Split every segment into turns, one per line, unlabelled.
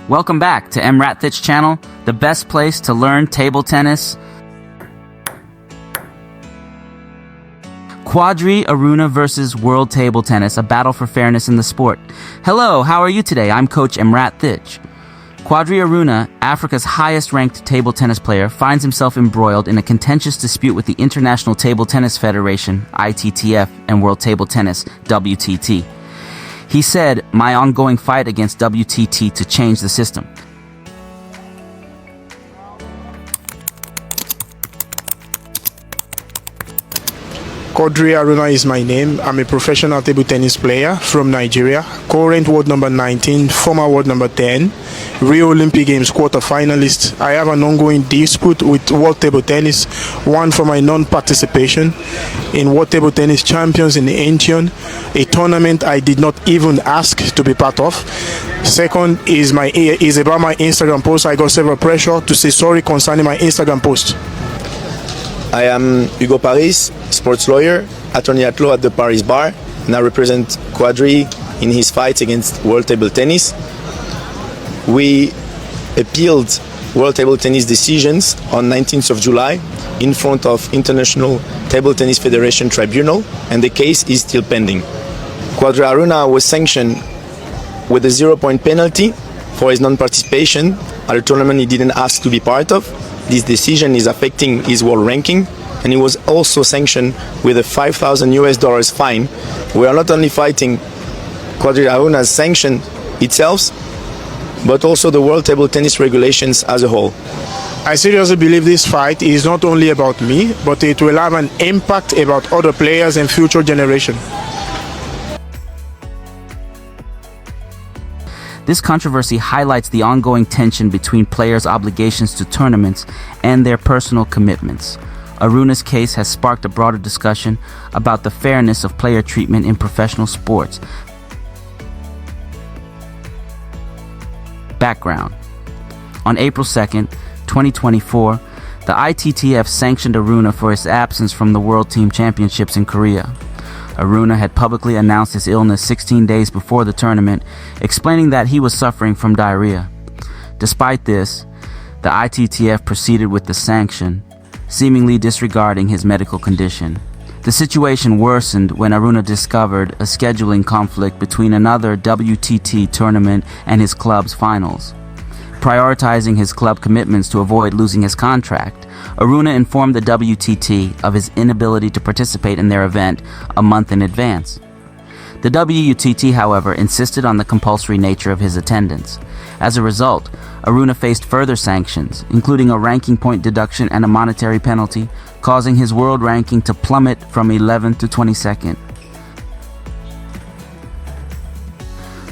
Welcome back to EmRatThich channel, the best place to learn table tennis. Quadri Aruna versus World Table Tennis, a battle for fairness in the sport. Hello, how are you today? I'm Coach EmRatThich. Quadri Aruna, Africa's highest-ranked table tennis player, finds himself embroiled in a contentious dispute with the International Table Tennis Federation, ITTF, and World Table Tennis, WTT. He said, "My ongoing fight against WTT to change the system."
Quadri Aruna is my name. I'm a professional table tennis player from Nigeria, current world number 19, former world number 10, Rio Olympic Games quarter finalist. I have an ongoing dispute with World Table Tennis, one for my non-participation in World Table Tennis Champions in Incheon, a tournament I did not even ask to be part of. Second is about my Instagram post. I got several pressure to say sorry concerning my Instagram post.
I am Hugo Paris, sports lawyer, attorney at law at the Paris Bar, and I represent Quadri in his fight against World Table Tennis. We appealed World Table Tennis decisions on 19th of July in front of International Table Tennis Federation Tribunal, and the case is still pending. Quadri Aruna was sanctioned with a 0-point penalty for his non-participation at a tournament he didn't ask to be part of. This decision is affecting his world ranking, and he was also sanctioned with a $5,000 fine. We are not only fighting Quadri Aruna's sanction itself, but also the World Table Tennis regulations as a whole.
I seriously believe this fight is not only about me, but it will have an impact about other players and future generations.
This controversy highlights the ongoing tension between players' obligations to tournaments and their personal commitments. Aruna's case has sparked a broader discussion about the fairness of player treatment in professional sports. Background. On April 2nd, 2024, the ITTF sanctioned Aruna for his absence from the World Team Championships in Korea. Aruna had publicly announced his illness 16 days before the tournament, explaining that he was suffering from diarrhea. Despite this, the ITTF proceeded with the sanction, seemingly disregarding his medical condition. The situation worsened when Aruna discovered a scheduling conflict between another WTT tournament and his club's finals. Prioritizing his club commitments to avoid losing his contract, Aruna informed the WTT of his inability to participate in their event a month in advance. The WTT, however, insisted on the compulsory nature of his attendance. As a result, Aruna faced further sanctions, including a ranking point deduction and a monetary penalty, causing his world ranking to plummet from 11th to 22nd.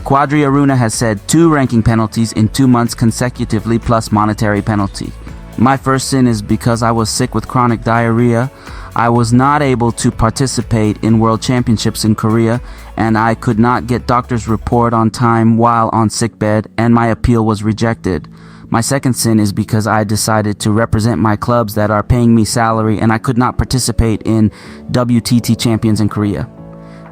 Quadri Aruna has said 2 ranking penalties in 2 months consecutively plus monetary penalty. "My first sin is because I was sick with chronic diarrhea. I was not able to participate in World Championships in Korea, and I could not get doctor's report on time while on sickbed, and my appeal was rejected. My second sin is because I decided to represent my clubs that are paying me salary, and I could not participate in WTT Champions in Korea.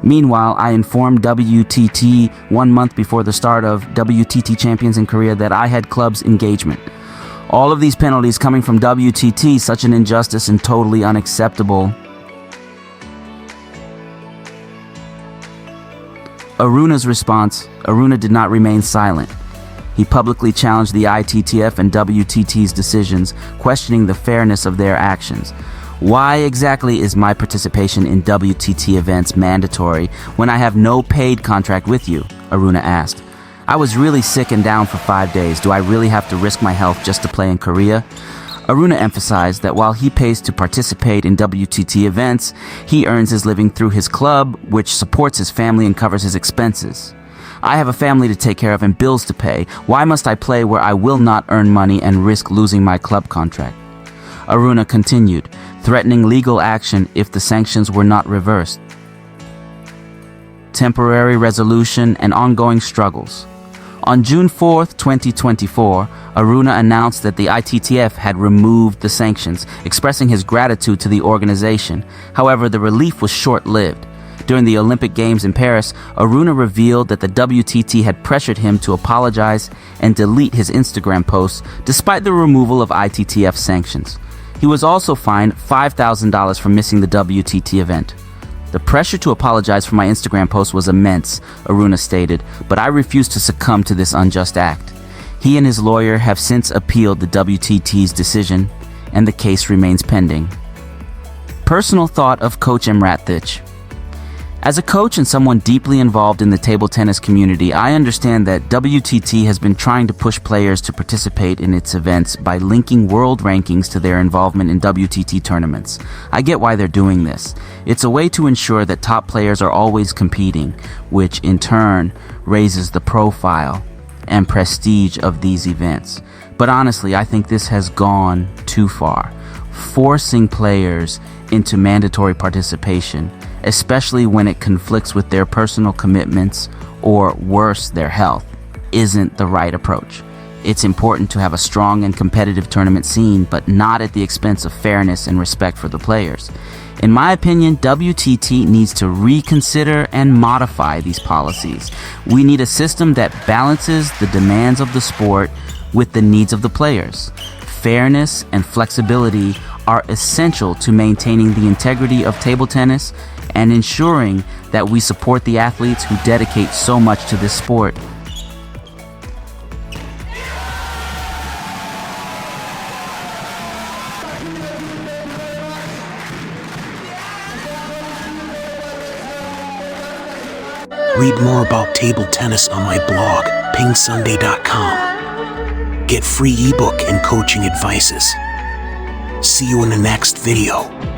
Meanwhile, I informed WTT 1 month before the start of WTT Champions in Korea that I had club's engagement. All of these penalties coming from WTT, such an injustice and totally unacceptable." Aruna's response: Aruna did not remain silent. He publicly challenged the ITTF and WTT's decisions, questioning the fairness of their actions. "Why exactly is my participation in WTT events mandatory when I have no paid contract with you?" Aruna asked. "I was really sick and down for 5 days. Do I really have to risk my health just to play in Korea?" Aruna emphasized that while he pays to participate in WTT events, he earns his living through his club, which supports his family and covers his expenses. "I have a family to take care of and bills to pay. Why must I play where I will not earn money and risk losing my club contract?" Aruna continued, threatening legal action if the sanctions were not reversed. Temporary resolution and ongoing struggles. On June 4th, 2024, Aruna announced that the ITTF had removed the sanctions, expressing his gratitude to the organization. However, the relief was short-lived. During the Olympic Games in Paris, Aruna revealed that the WTT had pressured him to apologize and delete his Instagram posts despite the removal of ITTF sanctions. He was also fined $5,000 for missing the WTT event. The pressure to apologize for my Instagram post was immense, Aruna stated, but I refused to succumb to this unjust act. He and his lawyer have since appealed the WTT's decision, and the case remains pending. Personal thought of Coach EmRatThich. As a coach and someone deeply involved in the table tennis community, I understand that WTT has been trying to push players to participate in its events by linking world rankings to their involvement in WTT tournaments. I get why they're doing this. It's a way to ensure that top players are always competing, which in turn raises the profile and prestige of these events. But honestly, I think this has gone too far. Forcing players into mandatory participation, especially when it conflicts with their personal commitments or, worse, their health, isn't the right approach. It's important to have a strong and competitive tournament scene, but not at the expense of fairness and respect for the players. In my opinion, WTT needs to reconsider and modify these policies. We need a system that balances the demands of the sport with the needs of the players. Fairness and flexibility are essential to maintaining the integrity of table tennis and ensuring that we support the athletes who dedicate so much to this sport.
Read more about table tennis on my blog, PingSunday.com. Get free ebook and coaching advices. See you in the next video.